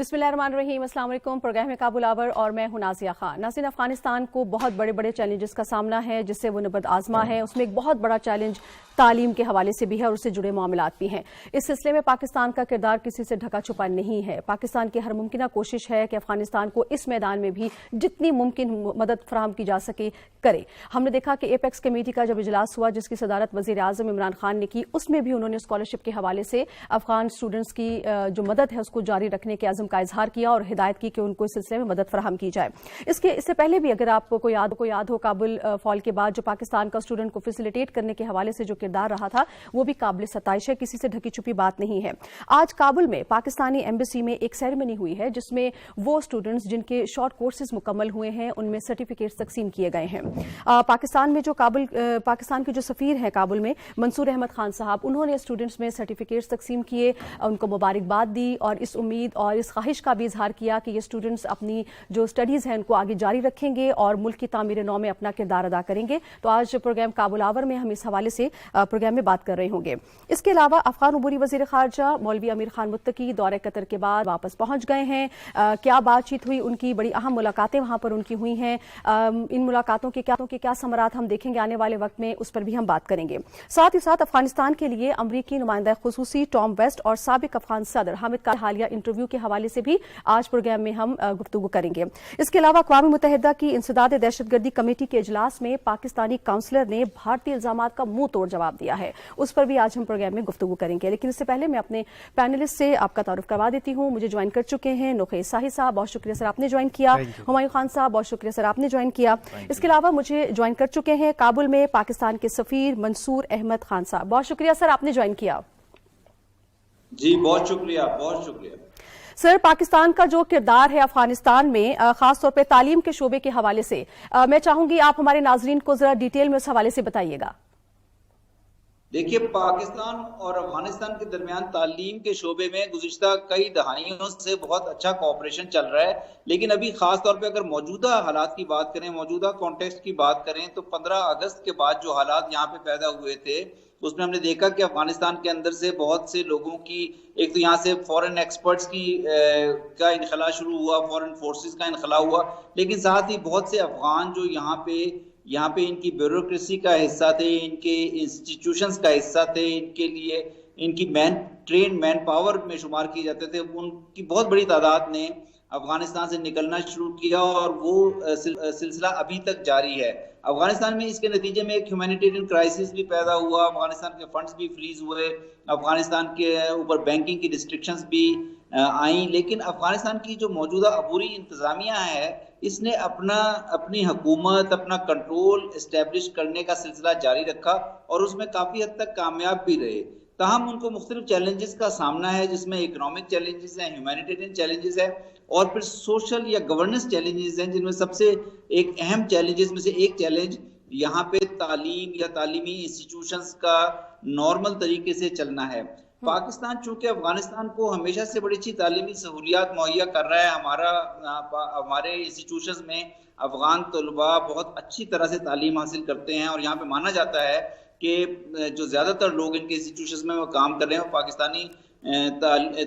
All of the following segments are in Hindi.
बिस्मिल्लाहिर्रहमानिर्रहीम, अस्सलाम वालेकुम। प्रोग्राम में काबुल आवर और मैं हूं नाज़िया खान। नाज़रीन, अफगानिस्तान को बहुत बड़े बड़े चैलेंजेस का सामना है जिससे वो नबद आजमा है। उसमें एक बहुत बड़ा चैलेंज तालीम के हवाले से भी है और उससे जुड़े मामलात भी हैं। इस सिलसिले में पाकिस्तान का किरदार किसी से ढका छुपा नहीं है। पाकिस्तान की हर मुमकिन कोशिश है कि अफगानिस्तान को इस मैदान में भी जितनी मुमकिन मदद फराहम की जा सके करे। हमने देखा कि एपेक्स कमेटी का जब इजलास हुआ जिसकी सदारत वज़ीर आज़म इमरान खान ने की, उसमें भी उन्होंने स्कॉलरशिप के हवाले से अफगान स्टूडेंट्स की जो मदद है उसको जारी रखने के अज़म का इजहार किया और हिदायत की कि उनको इस सिलसिले में मदद फराहम की जाए। इससे पहले भी अगर आपको याद हो काबुल फॉल के बाद जो पाकिस्तान का स्टूडेंट को फैसिलिटेट करने के हवाले से जो किरदार रहा था वो भी काबिल सताइश है, किसी से ढकी छुपी बात नहीं है। आज काबुल में पाकिस्तानी एम्बेसी में एक सेरेमनी हुई है जिसमें वो स्टूडेंट्स जिनके शॉर्ट कोर्सेज मुकम्मल हुए हैं उनमें सर्टिफिकेट्स तकसीम किए गए हैं। पाकिस्तान में जो पाकिस्तान के जो सफीर हैं काबुल में, मंसूर अहमद खान साहब, उन्होंने स्टूडेंट्स में सर्टिफिकेट्स तकसीम किए, उनको मुबारकबाद दी और इस उम्मीद और इस ख्वाहिश का भी इजहार किया कि ये स्टूडेंट्स अपनी जो स्टडीज हैं उनको आगे जारी रखेंगे और मुल्क की तामीर नौ में अपना किरदार अदा करेंगे। तो आज प्रोग्राम काबुल आवर में हम इस हवाले से प्रोग्राम में बात कर रहे होंगे। इसके अलावा अफगान उबूरी वजीर खारजा मौलवी अमीर खान मुत्तकी दौरे कतर के बाद वापस पहुंच गए हैं। क्या बातचीत हुई, उनकी बड़ी अहम मुलाकातें वहां पर उनकी हुई हैं। इन मुलाकातों के क्या समरात हम देखेंगे आने वाले वक्त में, उस पर भी हम बात करेंगे। साथ ही साथ अफगानिस्तान के लिए अमरीकी नुमाइंदा खुसूसी टॉम वेस्ट और साबिक अफगान सदर हामिद का हालिया इंटरव्यू के हवाले से भी आज प्रोग्राम में हम गुफ्तगू करेंगे। इसके अलावा अक़वाम मुत्तहिदा की इंसदाद दहशतगर्दी कमेटी के इजलास में पाकिस्तानी काउंसलर ने भारतीय इल्जामात का मुंह तोड़ जवाब दिया है, उस पर भी आज हम प्रोग्राम में गुफ्तगू करेंगे। लेकिन इससे पहले मैं अपने पैनलिस्ट से आपका तारुफ करवा देती हूँ। मुझे ज्वाइन कर चुके हैं नोखे साही साहब, बहुत शुक्रिया सर आपने ज्वाइन किया। हुमायूं खान साहब, बहुत शुक्रिया सर आपने ज्वाइन किया। इसके अलावा मुझे ज्वाइन कर चुके हैं काबुल में पाकिस्तान के सफीर मंसूर अहमद खान साहब, बहुत शुक्रिया सर आपने ज्वाइन किया। जी बहुत शुक्रिया, बहुत शुक्रिया सर। पाकिस्तान का जो किरदार है अफगानिस्तान में खासतौर पर तालीम के शोबे के हवाले से मैं चाहूंगी आप हमारे नाजरीन को जरा डिटेल में उस हवाले से बताइएगा। देखिए, पाकिस्तान और अफगानिस्तान के दरमियान तालीम के शोबे में गुज़िश्ता कई दहाइयों से बहुत अच्छा कोऑपरेशन चल रहा है। लेकिन अभी खास तौर पे अगर मौजूदा हालात की बात करें, मौजूदा कॉन्टेक्स्ट की बात करें, तो 15 अगस्त के बाद जो हालात यहाँ पे पैदा हुए थे उसमें हमने देखा कि अफगानिस्तान के अंदर से बहुत से लोगों की, एक तो यहाँ से फॉरेन एक्सपर्ट्स की का इनखला शुरू हुआ, फॉरेन फोर्सेस का इनखला हुआ, लेकिन साथ ही बहुत से अफगान जो यहाँ पे इनकी ब्यूरोक्रेसी का हिस्सा थे, इनके इंस्टीट्यूशंस का हिस्सा थे, इनके लिए इनकी ट्रेन मैन पावर में शुमार किए जाते थे, उनकी बहुत बड़ी तादाद ने अफगानिस्तान से निकलना शुरू किया और वो सिलसिला अभी तक जारी है। अफगानिस्तान में इसके नतीजे में एक ह्यूमैनिटेरियन क्राइसिस भी पैदा हुआ, अफगानिस्तान के फंड्स भी फ्रीज हुए, अफगानिस्तान के ऊपर बैंकिंग की रिस्ट्रिक्शंस भी आई। लेकिन अफगानिस्तान की जो मौजूदा अबूरी इंतजामिया है इसने अपनी हुकूमत, अपना कंट्रोल इस्टेब्लिश करने का सिलसिला जारी रखा और उसमें काफ़ी हद तक कामयाब भी रहे। ताहम उनको मुख्तलिफ चैलेंजेस का सामना है जिसमें इकोनॉमिक चैलेंजेस हैं, ह्यूमैनिटेरियन चैलेंजेस है और फिर सोशल या गवर्नेंस चैलेंजेस हैं, जिनमें सबसे एक अहम चैलेंजेस में से एक चैलेंज यहाँ पे तालीम या तालीमी इंस्टीट्यूशंस का नॉर्मल तरीके से चलना है। पाकिस्तान चूंकि अफगानिस्तान को हमेशा से बड़ी अच्छी तालीमी सहूलियात मुहैया कर रहा है, हमारे इंस्टीट्यूशंस में अफगान तलबा बहुत अच्छी तरह से तालीम हासिल करते हैं और यहाँ पे माना जाता है कि जो ज़्यादातर लोग इनके इंस्टीट्यूशंस में वो काम कर रहे हैं वो पाकिस्तानी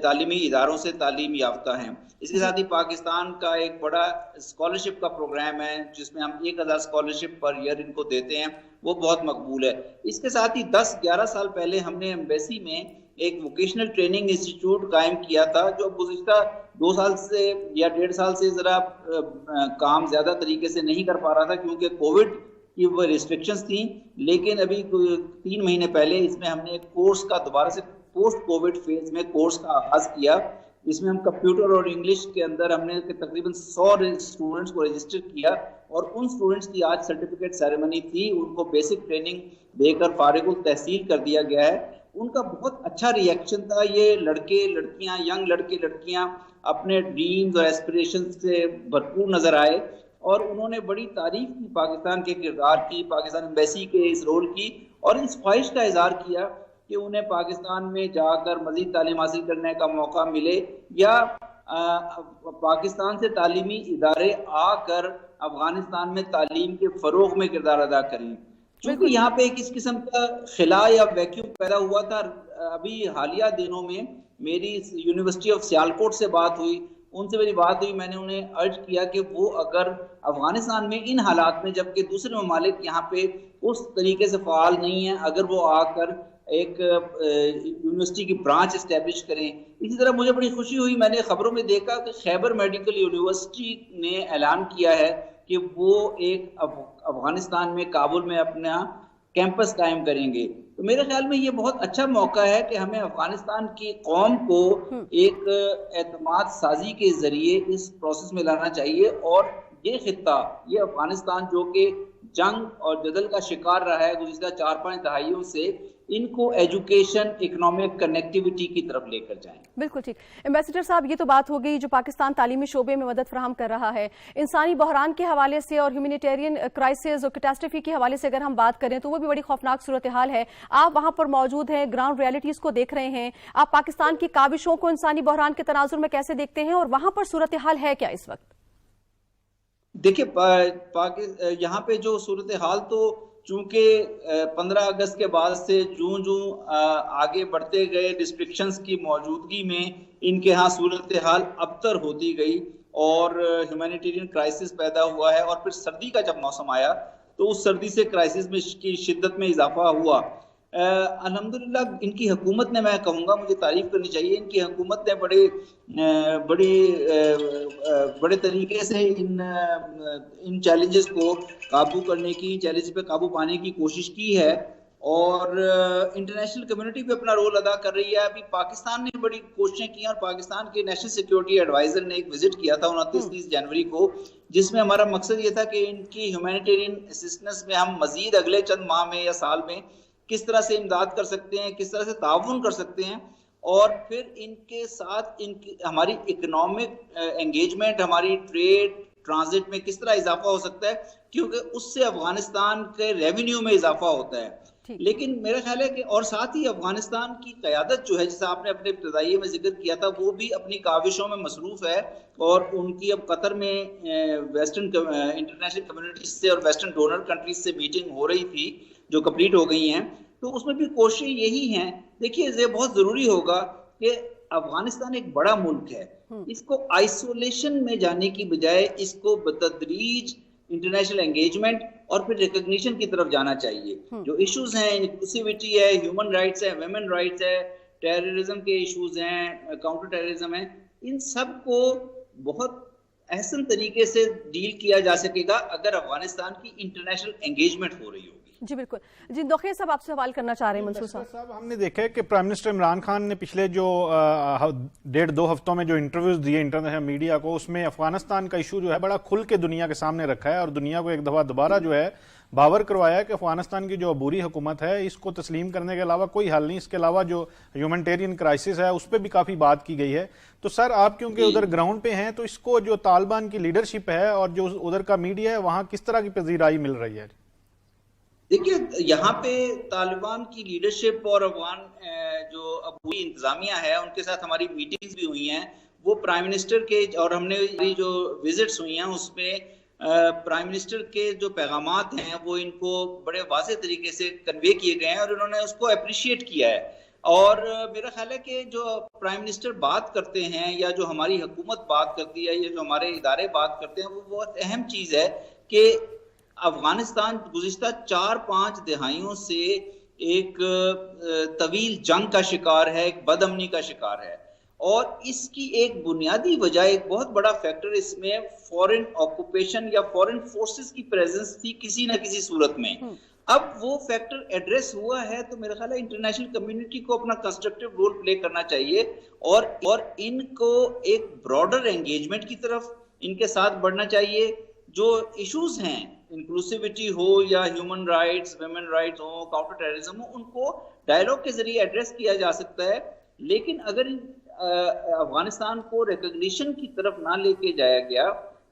तालीमी इदारों से तालीम याफ्ता हैं। इसके साथ ही पाकिस्तान का एक बड़ा स्कॉलरशिप का प्रोग्राम है जिसमें हम 1000 स्कॉलरशिप पर ईयर इनको देते हैं, वो बहुत मकबूल है। इसके साथ ही 10-11 साल पहले हमने एम्बेसी में एक वोकेशनल ट्रेनिंग इंस्टीट्यूट कायम किया था जो गुज़िश्ता 2 साल से या 1.5 साल से ज़रा काम ज़्यादा तरीके से नहीं कर पा रहा था क्योंकि कोविड की वो रिस्ट्रिक्शंस थी। लेकिन अभी 3 महीने पहले इसमें हमने एक कोर्स का दोबारा से पोस्ट कोविड फेज में कोर्स का आगाज किया। इसमें हम कंप्यूटर और इंग्लिश के अंदर हमने तकरीबन 100 स्टूडेंट्स को रजिस्टर किया और उन स्टूडेंट्स की आज सर्टिफिकेट सेरेमनी थी। उनको बेसिक ट्रेनिंग देकर फारिगुल तहसील कर दिया गया है। उनका बहुत अच्छा रिएक्शन था। ये लड़के लड़कियां, यंग लड़के लड़कियां अपने ड्रीम्स और एस्पिरेशंस से भरपूर नजर आए और उन्होंने बड़ी तारीफ की पाकिस्तान के किरदार की, पाकिस्तान एम्बेसी के इस रोल की और इस ख्वाहिश का इजहार किया कि उन्हें पाकिस्तान में जाकर मजीद तालीम हासिल करने का मौका मिले या पाकिस्तान से तालीमी इदारे आकर अफगानिस्तान में तालीम के फरोग में किरदार अदा करें। क्योंकि यहाँ पे एक इस किस्म का खिला या वैक्यूम पैदा हुआ था। अभी हालिया दिनों में मेरी यूनिवर्सिटी ऑफ सियालकोट से बात हुई उनसे मेरी बात हुई, मैंने उन्हें अर्ज किया कि वो अगर अफगानिस्तान में इन हालात में, जबकि दूसरे ममालिक यहाँ पे उस तरीके से फ़ाल नहीं है, अगर वो आकर एक यूनिवर्सिटी की ब्रांच इस्टेब्लिश करें। इसी तरह मुझे बड़ी खुशी हुई, मैंने खबरों में देखा कि खैबर मेडिकल यूनिवर्सिटी ने ऐलान किया है कि वो एक अफगानिस्तान में काबुल में अपना कैंपस कायम करेंगे। तो मेरे ख्याल में ये बहुत अच्छा मौका है कि हमें अफगानिस्तान की कौम को एक एतमाद साजी के जरिए इस प्रोसेस में लाना चाहिए, और ये खित्ता, ये अफगानिस्तान जो कि जंग और जदल का शिकार रहा है गुज़िश्ता 4-5 दहाइयों से, इनको एजुकेशन, इकोनॉमिक कनेक्टिविटी की तरफ लेकर जाएं। बिल्कुल ठीक। एम्बेसडर साहब, ये तो बात हो गई जो पाकिस्तान तालीमी शोबे में मदद फराहम कर रहा है। इंसानी बहरान के हवाले से और ह्यूमैनिटेरियन क्राइसिस और कैटास्ट्रोफी के हवाले से अगर हम बात करें तो वो भी बड़ी खौफनाक सूरत हाल है। आप वहां पर मौजूद हैं, ग्राउंड रियलिटीज को देख रहे हैं, आप पाकिस्तान की काविशों को इंसानी बहरान के तनाजुर में कैसे देखते हैं और वहां पर सूरत हाल है क्या इस वक्त? देखिए, यहाँ पे जो सूरत हाल, तो चूंकि 15 अगस्त के बाद से जूं आगे बढ़ते गए रिस्ट्रिक्शंस की मौजूदगी में इनके यहाँ सूरत हाल अबतर होती गई और ह्यूमैनिटेरियन क्राइसिस पैदा हुआ है। और फिर सर्दी का जब मौसम आया तो उस सर्दी से क्राइसिस में की शिद्दत में इजाफा हुआ। अल्हम्दुलिल्लाह इनकी हुकूमत ने, मैं कहूँगा, मुझे तारीफ करनी चाहिए, इनकी हुकूमत ने बड़े तरीके से इन चैलेंजेस को काबू करने की, चैलेंज पे काबू पाने की कोशिश की है और इंटरनेशनल कम्युनिटी भी अपना रोल अदा कर रही है। अभी पाकिस्तान ने बड़ी कोशिशें की और पाकिस्तान के नेशनल सिक्योरिटी एडवाइजर ने एक विजिट किया था 29-30 जनवरी को, जिसमें हमारा मकसद ये था कि इनकी ह्यूमैनिटेरियन असिस्टेंस में हम मजीद अगले चंद माह में या साल में किस तरह से इमदाद कर सकते हैं, किस तरह से ताउन कर सकते हैं, और फिर इनके साथ इनकी हमारी इकोनॉमिक एंगेजमेंट, हमारी ट्रेड ट्रांजिट में किस तरह इजाफा हो सकता है, क्योंकि उससे अफगानिस्तान के रेवेन्यू में इजाफा होता है। लेकिन मेरा ख्याल है कि और साथ ही अफगानिस्तान की क़यादत जो है, जैसा आपने अपने इब्तिदाई में जिक्र किया था, वो भी अपनी काविशों में मसरूफ़ है और उनकी अब कतर में वेस्टर्न इंटरनेशनल कम्युनिटी से और वेस्टर्न डोनर कंट्रीज से मीटिंग हो रही थी जो कंप्लीट हो गई हैं, तो उसमें भी कोशिशें यही हैं। देखिए, ये बहुत ज़रूरी होगा कि अफगानिस्तान एक बड़ा मुल्क है, इसको आइसोलेशन में जाने की बजाय इसको बतदरीज इंटरनेशनल एंगेजमेंट और फिर रिकॉग्निशन की तरफ जाना चाहिए। जो इश्यूज हैं, इंक्लूसिविटी है, ह्यूमन राइट्स है, वुमेन राइट्स है, टेररिज्म के इश्यूज हैं, काउंटर टेररिज्म है, इन सब को बहुत अहसन तरीके से डील किया जा सकेगा अगर अफगानिस्तान की इंटरनेशनल एंगेजमेंट हो रही होगी। जी बिल्कुल। जी दोखिया साहब, आपसे सवाल करना चाह रहे हैं। मंसूर साहब, हमने देखा है कि प्राइम मिनिस्टर इमरान खान ने पिछले जो 1.5-2 हफ्तों में जो इंटरव्यूज दिए इंटरनेशनल मीडिया को, उसमें अफगानिस्तान का इशू जो है बड़ा खुल के दुनिया के सामने रखा है और दुनिया को एक दफा दोबारा जो है बावर करवाया है कि अफगानिस्तान की जो अबूरी हुकूमत है इसको तस्लीम करने के अलावा कोई हल नहीं। इसके अलावा जो ह्यूमैनिटेरियन क्राइसिस है उस पर भी काफी बात की गई है। तो सर, आप क्योंकि उधर ग्राउंड पे हैं, तो इसको जो तालिबान की लीडरशिप है और जो उधर का मीडिया है, वहां किस तरह की पजीराई मिल रही है? देखिए, यहाँ पे तालिबान की लीडरशिप और अफगान जो अबूरी इंतजामिया है उनके साथ हमारी मीटिंग्स भी हुई हैं। वो प्राइम मिनिस्टर के, और हमने जो विजिट्स हुई हैं उसमें प्राइम मिनिस्टर के जो पैगामात हैं वो इनको बड़े वाज़ेह तरीके से कन्वे किए गए हैं और उन्होंने उसको अप्रिशिएट किया है। और मेरा ख्याल है कि जो प्राइम मिनिस्टर बात करते हैं या जो हमारी हुकूमत बात करती है या जो हमारे इदारे बात करते हैं, वो बहुत अहम चीज़ है कि अफगानिस्तान गुज़िश्ता 4-5 दहाइयों से एक तवील जंग का शिकार है, एक बदअमनी का शिकार है, और इसकी एक बुनियादी वजह, एक बहुत बड़ा फैक्टर इसमें फॉरेन ऑक्यूपेशन या फॉरेन फोर्सेस की प्रेजेंस थी किसी न किसी सूरत में। अब वो फैक्टर एड्रेस हुआ है, तो मेरा ख्याल है इंटरनेशनल कम्युनिटी को अपना कंस्ट्रक्टिव रोल प्ले करना चाहिए और इनको एक ब्रॉडर एंगेजमेंट की तरफ इनके साथ बढ़ना चाहिए। जो इश्यूज हैं, इंक्लूसिविटी हो या ह्यूमन राइट्स, वुमेन राइट्स हो, काउंटर टेररिज्म हो, उनको डायलॉग के जरिए एड्रेस किया जा सकता है। लेकिन अगर अफगानिस्तान को रिकॉग्निशन की तरफ ना लेके जाया गया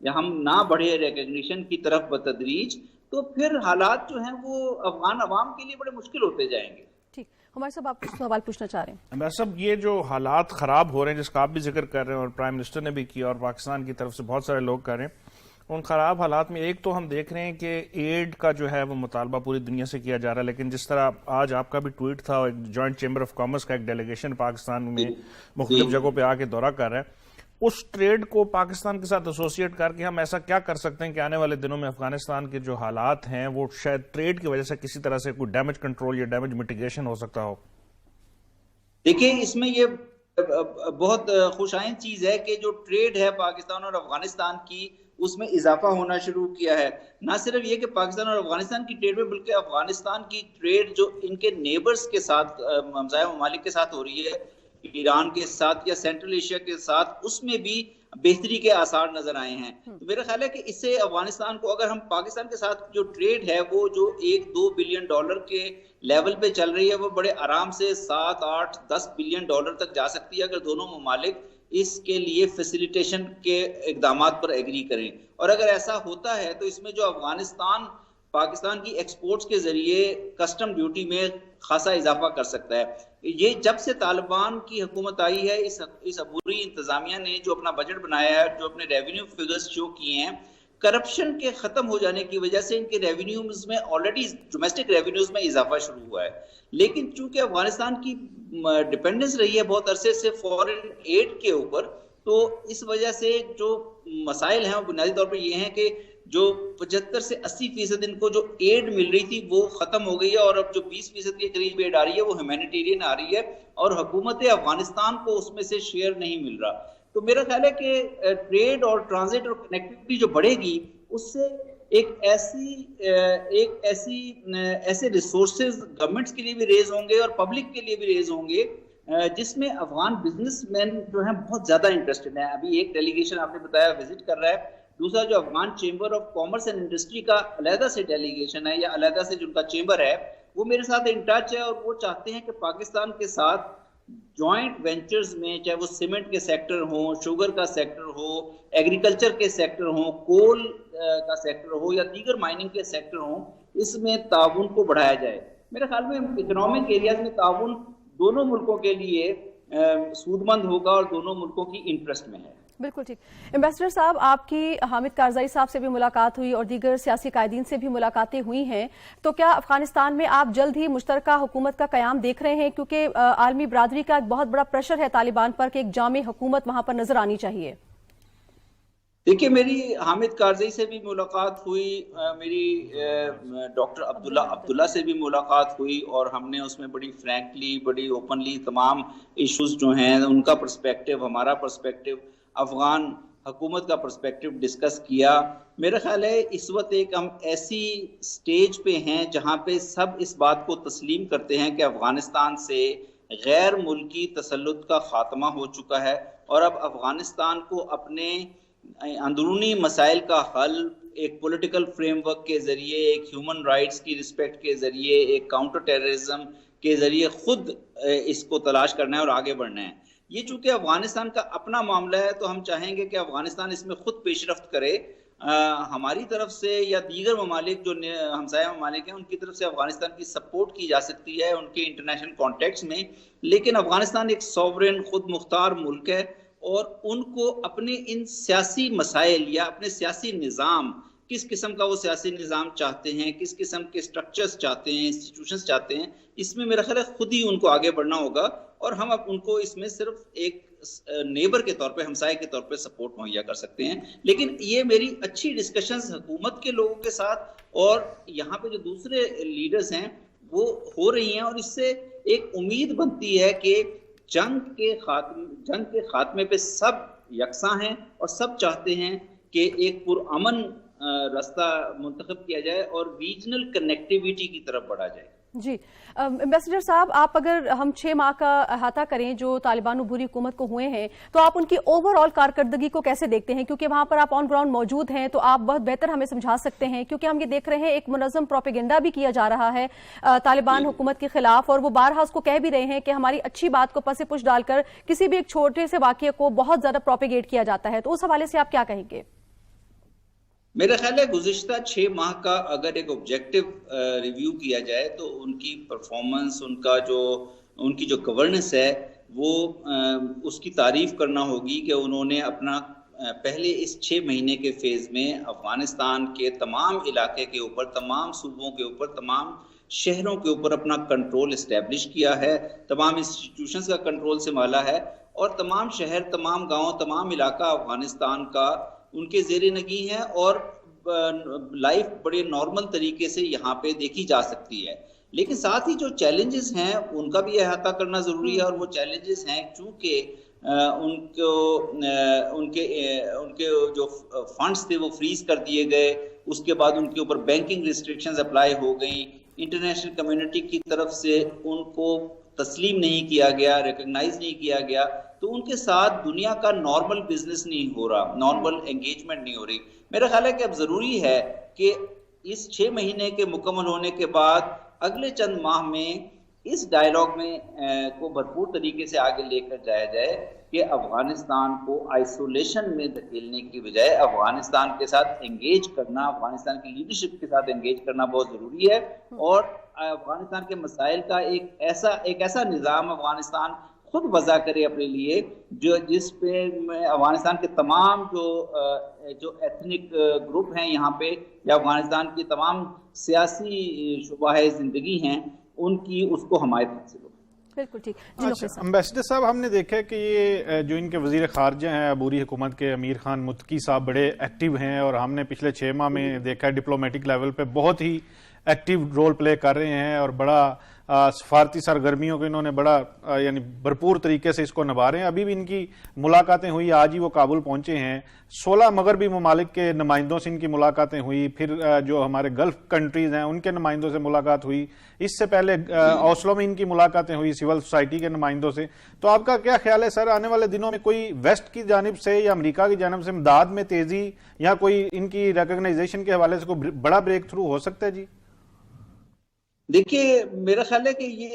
या हम ना बढ़े रिकॉग्निशन की तरफ बतदरीज, तो फिर हालात जो हैं वो अफगान अवाम के लिए बड़े मुश्किल होते जाएंगे। ठीक, हमारे साहब आप सवाल पूछना चाह रहे हैं? मैं सब ये जो हालात खराब हो रहे हैं जिसका आप भी जिक्र कर रहे हैं और प्राइम मिनिस्टर ने भी किया और पाकिस्तान की तरफ से बहुत सारे लोग कर रहे हैं, उन खराब हालात में एक तो हम देख रहे हैं कि एड का जो है वो मुतालबा पूरी दुनिया से किया जा रहा है, लेकिन जिस तरह आज आपका भी ट्वीट था, एक जॉइंट चेंबर ऑफ कॉमर्स का एक डेलीगेशन पाकिस्तान में मुख्तलिफ जगहों पे आके दौरा कर रहा है, उस ट्रेड को पाकिस्तान के साथ एसोसिएट करके हम ऐसा क्या कर सकते हैं कि आने वाले दिनों में अफगानिस्तान के जो हालात हैं वो शायद ट्रेड की वजह से किसी तरह से कोई डैमेज कंट्रोल या डैमेज मिटिगेशन हो सकता हो? देखिए, इसमें ये बहुत खुशाइन चीज है कि जो ट्रेड है पाकिस्तान और अफगानिस्तान की, उसमें इजाफा होना शुरू किया है। ना सिर्फ ये कि पाकिस्तान और अफगानिस्तान की ट्रेड में, बल्कि अफगानिस्तान की ट्रेड जो इनके नेबर्स के साथ, हमसाया ममालिक के साथ हो रही है, ईरान के साथ या सेंट्रल एशिया के साथ, उसमें भी बेहतरी के आसार नजर आए हैं। तो मेरा ख्याल है कि इससे अफगानिस्तान को, अगर हम पाकिस्तान के साथ जो ट्रेड है वो जो 1-2 बिलियन डॉलर के लेवल पे चल रही है, वो बड़े आराम से 7, 8, 10 बिलियन डॉलर तक जा सकती है, अगर दोनों ममालिक इसके लिए फैसिलिटेशन के इकदाम पर एग्री करें। और अगर ऐसा होता है तो इसमें जो अफगानिस्तान पाकिस्तान की एक्सपोर्ट्स के जरिए कस्टम ड्यूटी में खासा इजाफा कर सकता है। ये जब से तालिबान की हुकूमत आई है, इस अबूरी इंतजामिया ने जो अपना बजट बनाया है, जो अपने रेवेन्यू फिगर्स शो किए हैं, करप्शन के खत्म हो जाने की वजह से इनके रेवेन्यूज में ऑलरेडी डोमेस्टिक रेवेन्यूज में इजाफा शुरू हुआ है। लेकिन चूंकि अफगानिस्तान की डिपेंडेंस रही है बहुत अरसे से फॉरेन एड के ऊपर, तो इस वजह से जो मसाइल हैं वो बुनियादी तौर पर ये हैं कि जो 75 से 80% इनको जो एड मिल रही थी वो खत्म हो गई है, और अब जो 20% के करीब एड आ रही है वो ह्यूमैनिटेरियन आ रही है, और हुकूमत अफगानिस्तान को उसमें से शेयर नहीं मिल रहा। तो मेरा ख्याल है कि ट्रेड और ट्रांजिट और कनेक्टिविटी जो बढ़ेगी, उससे ऐसे रिसोर्सेज गवर्नमेंट्स के लिए भी रेज होंगे और पब्लिक के लिए भी रेज होंगे, जिसमें अफगान बिजनेसमैन जो है बहुत ज्यादा इंटरेस्टेड है। अभी एक डेलीगेशन आपने बताया विजिट कर रहा है, दूसरा जो Afghan chamber of commerce and industry का अलहदा से डेलीगेशन है या अलहदा से जो उनका चेंबर है, वो मेरे साथ इन टच है, और वो चाहते हैं कि पाकिस्तान के साथ जॉइंट वेंचर्स में, चाहे वो सीमेंट के सेक्टर हो, शुगर का सेक्टर हो, एग्रीकल्चर के सेक्टर हो, कोल का सेक्टर हो या दीगर माइनिंग के सेक्टर हो, इसमें ताउन को बढ़ाया जाए। मेरे ख्याल में इकोनॉमिक एरियाज में ताउन दोनों मुल्कों के लिए सूदमंद होगा और दोनों मुल्कों की इंटरेस्ट में है। बिल्कुल ठीक। एम्बेसडर साहब, आपकी हामिद कारजाई साहब से भी मुलाकात हुई और दीगर सियासी कायदीन से भी मुलाकातें हुई हैं, तो क्या अफगानिस्तान में आप जल्द ही मुश्तरका हुकूमत का कयाम देख रहे हैं? क्योंकि आलमी बरादरी का एक बहुत बड़ा प्रेशर है तालिबान पर कि एक जामे हुकूमत वहां पर नजर आनी चाहिए। देखिए, मेरी हामिद कारजाई से भी मुलाकात हुई, मेरी डॉक्टर अब्दुल्ला से भी मुलाकात हुई, और हमने उसमें बड़ी फ्रैंकली, बड़ी ओपनली तमाम इश्यूज जो हैं उनका पर्सपेक्टिव, हमारा पर्सपेक्टिव, अफगान हुकूमत का पर्सपेक्टिव डिस्कस किया। मेरा ख्याल है इस वक्त एक हम ऐसी स्टेज पे हैं जहां पे सब इस बात को तस्लीम करते हैं कि अफगानिस्तान से गैर मुल्की तसल्लुत का खात्मा हो चुका है, और अब अफगानिस्तान को अपने अंदरूनी मसाइल का हल एक पॉलिटिकल फ्रेमवर्क के जरिए, एक ह्यूमन राइट्स की रिस्पेक्ट के जरिए, एक काउंटर टेररिज्म के जरिए खुद इसको तलाश करना है और आगे बढ़ना है। ये चूंकि अफगानिस्तान का अपना मामला है, तो हम चाहेंगे कि अफगानिस्तान इसमें खुद पेशरफ्त करे। हमारी तरफ से या दीगर ममालिक जो हमसाया ममालिक हैं उनकी तरफ से अफगानिस्तान की सपोर्ट की जा सकती है उनके इंटरनेशनल कॉन्टेक्ट्स में, लेकिन अफगानिस्तान एक सॉवरेन खुद मुख्तार मुल्क है, और उनको अपने इन सियासी मसाइल या अपने सियासी निज़ाम, किस किस्म का वो सियासी निज़ाम चाहते हैं, किस किस्म के स्ट्रक्चर्स चाहते हैं, इंस्टीट्यूशंस चाहते हैं, इसमें मेरा ख्याल है खुद ही उनको आगे बढ़ना होगा, और हम अब उनको इसमें सिर्फ एक नेबर के तौर पे, हमसाये के तौर पे सपोर्ट मुहैया कर सकते हैं। लेकिन ये मेरी अच्छी डिस्कशंस हुकूमत के लोगों के साथ और यहाँ पे जो दूसरे लीडर्स हैं वो हो रही हैं, और इससे एक उम्मीद बनती है कि जंग के खात्मे पे सब यकसा हैं और सब चाहते हैं कि एक पुरअमन रास्ता मुंतखब किया जाए और रीजनल कनेक्टिविटी की तरफ बढ़ा जाए। जी एम्बेसडर साहब, आप अगर हम 6 माह का अहाता करें जो तालिबान अबूरी हुकूमत को हुए हैं, तो आप उनकी ओवरऑल कारकर्दगी को कैसे देखते हैं? क्योंकि वहां पर आप ऑन ग्राउंड मौजूद हैं, तो आप बहुत बेहतर हमें समझा सकते हैं, क्योंकि हम ये देख रहे हैं एक मुनज़्ज़म प्रोपेगेंडा भी किया जा रहा है तालिबान हुकूमत के खिलाफ, और वो बारहा उसको कह भी रहे हैं कि हमारी अच्छी बात को पसे पुश डालकर किसी भी एक छोटे से वाक़ये को बहुत ज्यादा प्रोपेगेट किया जाता है। तो उस हवाले से आप क्या कहेंगे? मेरा ख्याल है गुज़िश्ता 6 माह का अगर एक ऑब्जेक्टिव रिव्यू किया जाए तो उनकी परफॉर्मेंस, उनकी जो गवर्नेंस है वो उसकी तारीफ करना होगी कि उन्होंने अपना पहले इस 6 महीने के फेज में अफगानिस्तान के तमाम इलाके के ऊपर, तमाम सूबों के ऊपर, तमाम शहरों के ऊपर अपना कंट्रोल इस्टेब्लिश किया है, तमाम इंस्टीट्यूशंस का कंट्रोल संभाला है, और तमाम शहर, तमाम गांव, तमाम इलाका अफगानिस्तान का उनके ज़ेरे नगी है और लाइफ बड़े नॉर्मल तरीके से यहाँ पे देखी जा सकती है। लेकिन साथ ही जो चैलेंजेस हैं उनका भी अहाता करना ज़रूरी है, और वो चैलेंजेस हैं चूँकि उनके जो फंड्स थे वो फ्रीज कर दिए गए, उसके बाद उनके ऊपर बैंकिंग रिस्ट्रिक्शंस अप्लाई हो गई, इंटरनेशनल कम्युनिटी की तरफ से उनको तस्लीम नहीं किया गया, रिकग्नाइज नहीं किया गया, तो उनके साथ दुनिया का नॉर्मल बिजनेस नहीं हो रहा, नॉर्मल एंगेजमेंट नहीं हो रही। मेरा ख्याल है कि अब ज़रूरी है कि इस 6 महीने के मुकम्मल होने के बाद अगले चंद माह में इस डायलॉग में को भरपूर तरीके से आगे लेकर जाया जाए कि अफगानिस्तान को आइसोलेशन में धकेलने की बजाय अफगानिस्तान के साथ एंगेज करना, अफगानिस्तान की लीडरशिप के साथ एंगेज करना बहुत ज़रूरी है। और अफगानिस्तान के मसाइल का एक ऐसा निज़ाम अफगानिस्तान खुद वज़ा करे अपने लिए, जो जिस पे अफगानिस्तान के तमाम जो एथनिक ग्रुप हैं यहाँ पे, या अफगानिस्तान की तमाम सियासी शुबाह ज़िंदगी हैं, उनकी उसको हमायत हासिल हो। बिल्कुल ठीक। एम्बेसडर साहब, हमने देखा है कि ये जो इनके वजीर खारजा हैं अबूरी हुकूमत के अमीर खान मुत्तकी साहब बड़े एक्टिव हैं, और हमने पिछले 6 माह में देखा है डिप्लोमेटिक लेवल पे बहुत ही एक्टिव रोल प्ले कर रहे हैं, और बड़ा सफारती सरगर्मियों को इन्होंने बड़ा यानी भरपूर तरीके से इसको निभा रहे हैं। अभी भी इनकी मुलाकातें हुई, आज ही वो काबुल पहुंचे हैं। 16 मगरबी ममालिक के नुमाइंदों से इनकी मुलाकातें हुई, फिर जो हमारे गल्फ कंट्रीज हैं उनके नुमाइंदों से मुलाकात हुई, इससे पहले ओस्लो में इनकी मुलाकातें हुई सिविल सोसाइटी के नुमाइंदों से। तो आपका क्या ख्याल है सर, आने वाले दिनों में कोई वेस्ट की जानिब से या अमेरिका की जानिब से इमदाद में तेजी या कोई इनकी रिकग्नाइजेशन के हवाले से कोई बड़ा ब्रेक थ्रू हो सकता है? जी देखिए, मेरा ख्याल है कि ये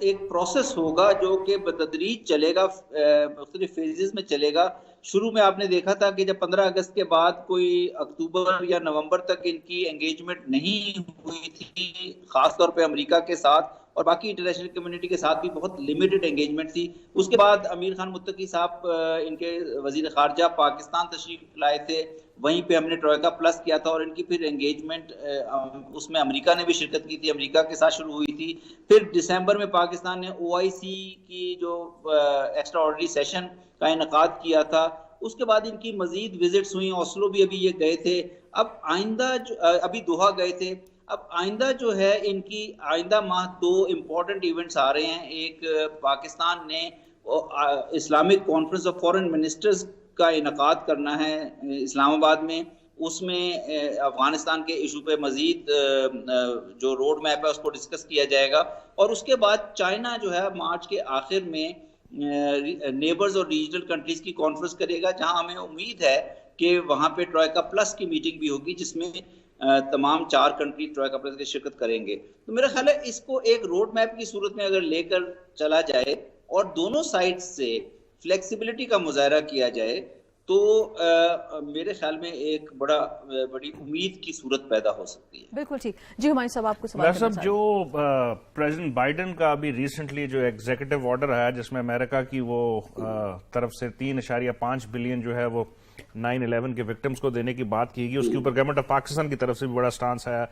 एक प्रोसेस होगा जो कि बतदरीज चलेगा, मुख्तलिफ फेजेस में चलेगा। शुरू में आपने देखा था कि जब 15 अगस्त के बाद कोई अक्टूबर या नवंबर तक इनकी एंगेजमेंट नहीं हुई थी, खास तौर पे अमेरिका के साथ, और बाकी इंटरनेशनल कम्युनिटी के साथ भी बहुत लिमिटेड एंगेजमेंट थी। उसके बाद अमीर खान मुत्तकी साहब इनके वजीर खारजा पाकिस्तान तशरीफ लाए थे, वहीं पे हमने ट्रोइका प्लस किया था, और इनकी फिर एंगेजमेंट उसमें अमेरिका ने भी शिरकत की थी, अमेरिका के साथ शुरू हुई थी। फिर दिसंबर में पाकिस्तान ने OIC की जो एक्स्ट्रा ऑर्डिनरी सेशन का इनेकाद किया था, उसके बाद इनकी मजीद विजिट्स हुई, ओस्लो भी अभी ये गए थे, अब आइंदा अभी दोहा गए थे। अब आइंदा जो है इनकी आइंदा माह 2 इम्पोर्टेंट इवेंट्स आ रहे हैं। एक पाकिस्तान ने Islamic conference of foreign ministers का इनेकाद करना है इस्लामाबाद में, उसमें अफगानिस्तान के इशू पे मजीद जो रोड मैप है उसको डिस्कस किया जाएगा। और उसके बाद चाइना जो है मार्च के आखिर में नेबर्स और रीजनल कंट्रीज की कॉन्फ्रेंस करेगा, जहां हमें उम्मीद है कि वहां पे ट्रोइका प्लस की मीटिंग भी होगी, जिसमें तमाम 4 कंट्री ट्रोइका प्लस की शिरकत करेंगे। तो मेरा ख्याल है इसको एक रोड मैप की सूरत में अगर लेकर चला जाए और दोनों साइड से फ्लेक्सिबिलिटी का मुजाहरा किया जाए, तो मेरे ख्याल में एक बड़ी उम्मीद की सूरत पैदा हो सकती है। बिल्कुल ठीक। जी हुमायूं साहब, आपको सवाल करना जो प्रेसिडेंट बाइडेन का अभी रिसेंटली जो एग्जीक्यूटिव ऑर्डर आया, जिसमें अमेरिका की वो तरफ से 3.5 बिलियन जो है वो 9/11 के विक्टिम्स को देने की बात की गई, उसके ऊपर गवर्नमेंट ऑफ पाकिस्तान की तरफ से भी बड़ा स्टांस है,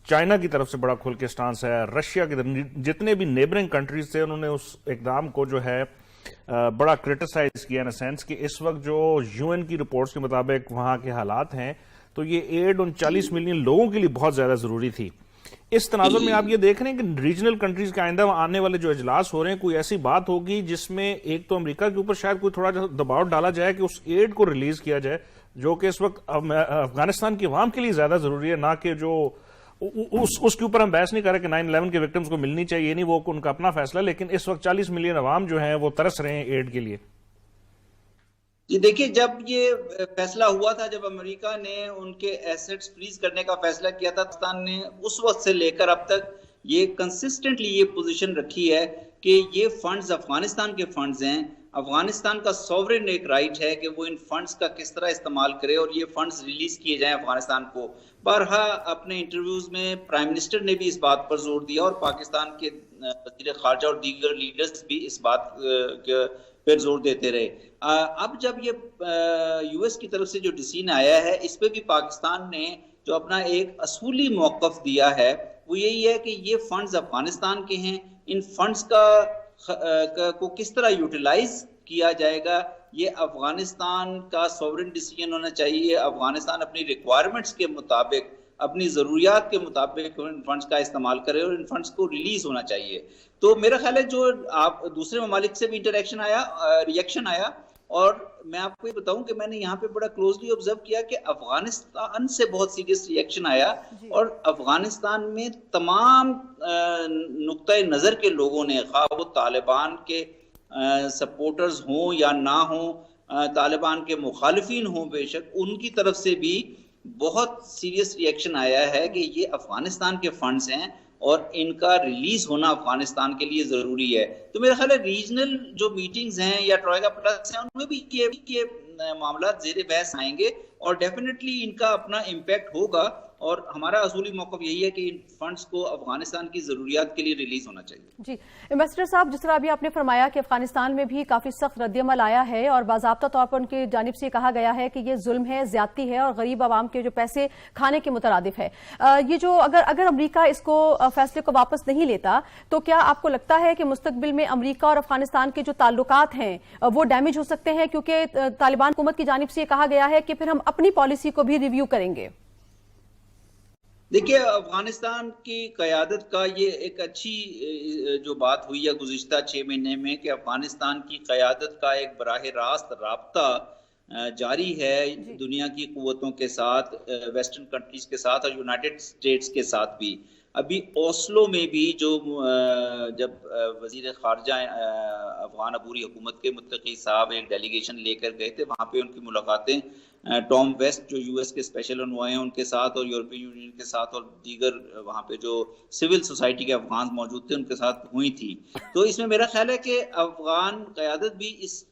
चाइना की तरफ से बड़ा खुल के स्टांस है, रशिया की तरफ, जितने भी नेबरिंग कंट्रीज थे उन्होंने उस इकदाम को जो है बड़ा क्रिटिसाइज किया, इन सेंस कि इस वक्त जो UN की रिपोर्ट्स के मुताबिक वहां के हालात हैं, तो ये एड उन 40 मिलियन लोगों के लिए बहुत ज्यादा जरूरी थी। इस तनाजुर में आप ये देख रहे हैं कि रीजनल कंट्रीज के आइंदा आने वाले जो इजलास हो रहे हैं, कोई ऐसी बात होगी जिसमें एक तो अमेरिका के ऊपर शायद कोई थोड़ा दबाव डाला जाए कि उस एड को रिलीज किया जाए, जो कि इस वक्त अफगानिस्तान की अवाम के लिए ज्यादा जरूरी है, ना कि जो उसके ऊपर हम बहस नहीं कर रहे कि 9/11 के विक्टिम्स को मिलनी चाहिए, नहीं, वो उनका अपना फैसला, लेकिन इस वक्त 40 मिलियन अवाम जो हैं वो तरस रहे हैं एड के लिए। जी देखिए, जब ये फैसला हुआ था, जब अमेरिका ने उनके एसेट्स फ्रीज करने का फैसला किया था, पाकिस्तान ने उस वक्त से लेकर अब तक ये कंसिस्टेंटली ये पोजीशन रखी है कि ये फंड्स अफगानिस्तान के फंड्स हैं, अफगानिस्तान का सॉवरेन एक राइट है कि वो इन फंड्स का किस तरह इस्तेमाल करे और ये फंड्स रिलीज किए जाएं अफगानिस्तान को। बारहा अपने इंटरव्यूज में प्राइम मिनिस्टर ने भी इस बात पर जोर दिया, और पाकिस्तान के वज़ीर ख़ारजा और दीगर लीडर्स भी इस बात पर जोर देते रहे। अब जब ये US की तरफ से जो डिसीजन आया है, इस पे भी पाकिस्तान ने जो अपना एक असूली मौक़िफ़ दिया है, वो यही है कि ये फंड्स अफगानिस्तान के हैं, इन फंड्स का को किस तरह यूटिलाइज किया जाएगा, ये अफगानिस्तान का सॉवरेन डिसीजन होना चाहिए। अफगानिस्तान अपनी रिक्वायरमेंट्स के मुताबिक, अपनी ज़रूरियात के मुताबिक इन फंड्स का इस्तेमाल करे और इन फंड्स को रिलीज होना चाहिए। तो मेरा ख्याल है जो आप दूसरे ममालिक से भी इंटरेक्शन आया, रिएक्शन आया, और मैं आपको ये बताऊं कि मैंने यहाँ पे बड़ा क्लोजली ऑब्जर्व किया कि अफगानिस्तान से बहुत सीरियस रिएक्शन आया, और अफगानिस्तान में तमाम नुक्ता नज़र के लोगों ने, खा वो तालिबान के सपोर्टर्स हों या ना हों, तालिबान के मुखालिफिन हों बेशक, उनकी तरफ से भी बहुत सीरियस रिएक्शन आया है कि ये अफगानिस्तान के फंड्स हैं और इनका रिलीज होना अफगानिस्तान के लिए जरूरी है। तो मेरा ख्याल है रीजनल जो मीटिंग्स हैं या ट्रॉयका प्लस हैं, उनमें भी ये मामला ज़ेरे बहस आएंगे और डेफिनेटली इनका अपना इम्पैक्ट होगा। और हमारा असूली मौक़िफ़ यही है कि इन फंड्स को अफगानिस्तान की ज़रूरियात के लिए रिलीज होना चाहिए। जी एम्बेसडर साहब, जिस तरह अभी आपने फरमाया कि अफगानिस्तान में भी काफी सख्त रद्दअमल आया है और बाज़ाब्ता तौर पर उनकी जानिब से कहा गया है कि ये जुल्म है, ज्यादती है और गरीब आवाम के जो पैसे खाने के मुतरादिफ है। ये जो अगर अमरीका इसको फैसले को वापस नहीं लेता, तो क्या आपको लगता है कि मुस्तकबिल में अमरीका और अफगानिस्तान के जो ताल्लुकात हैं वो डैमेज हो सकते हैं, क्योंकि तालिबान हुकूमत की जानिब से कहा गया है कि फिर हम अपनी पॉलिसी को भी रिव्यू करेंगे? देखिए, अफगानिस्तान की क़यादत का ये एक अच्छी जो बात हुई है गुज़िश्ता 6 महीने में कि अफगानिस्तान की क़यादत का एक बराह रास्त राब्ता जारी है दुनिया की क़ुव्वतों के साथ, वेस्टर्न कंट्रीज़ के साथ और यूनाइटेड स्टेट्स के साथ भी। अभी ओस्लो में भी जब वज़ीर ख़ारजा अफ़गान अबूरी हुकूमत के मुत्तकी साहब एक डेलीगेशन लेकर गए थे, वहाँ पे उनकी मुलाकातें टॉम वेस्ट जो यूएस के स्पेशल एनवॉय हैं उनके साथ और यूरोपियन यूनियन के साथ और दीगर वहाँ पे जो सिविल सोसाइटी के अफ़गान मौजूद थे उनके साथ हुई थी। तो इसमें मेरा ख्याल है कि अफ़गान क़यादत भी इस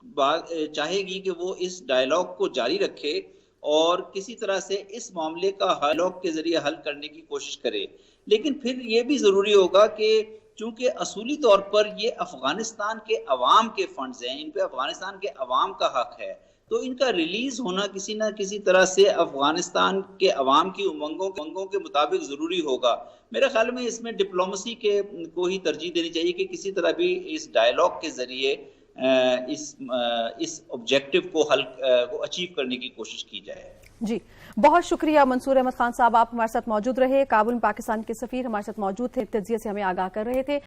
बात चाहेगी कि वो इस डायलॉग को जारी रखे और किसी तरह से इस मामले का डायलॉग के जरिए हल करने की कोशिश करे। लेकिन फिर ये भी ज़रूरी होगा कि चूंकि असूली तौर पर ये अफगानिस्तान के अवाम के फंड्स हैं, इन पे अफगानिस्तान के अवाम का हक है, तो इनका रिलीज होना किसी ना किसी तरह से अफगानिस्तान के अवाम की उमंगों के मुताबिक ज़रूरी होगा। मेरे ख्याल में इसमें डिप्लोमेसी को ही तरजीह देनी चाहिए कि किसी तरह भी इस डायलॉग के जरिए इस ऑब्जेक्टिव को अचीव करने की कोशिश की जाए। जी, बहुत शुक्रिया मंसूर अहमद खान साहब, आप हमारे साथ मौजूद रहे। काबुल में पाकिस्तान के सफीर हमारे साथ मौजूद थे, तजिए से हमें आगाह कर रहे थे।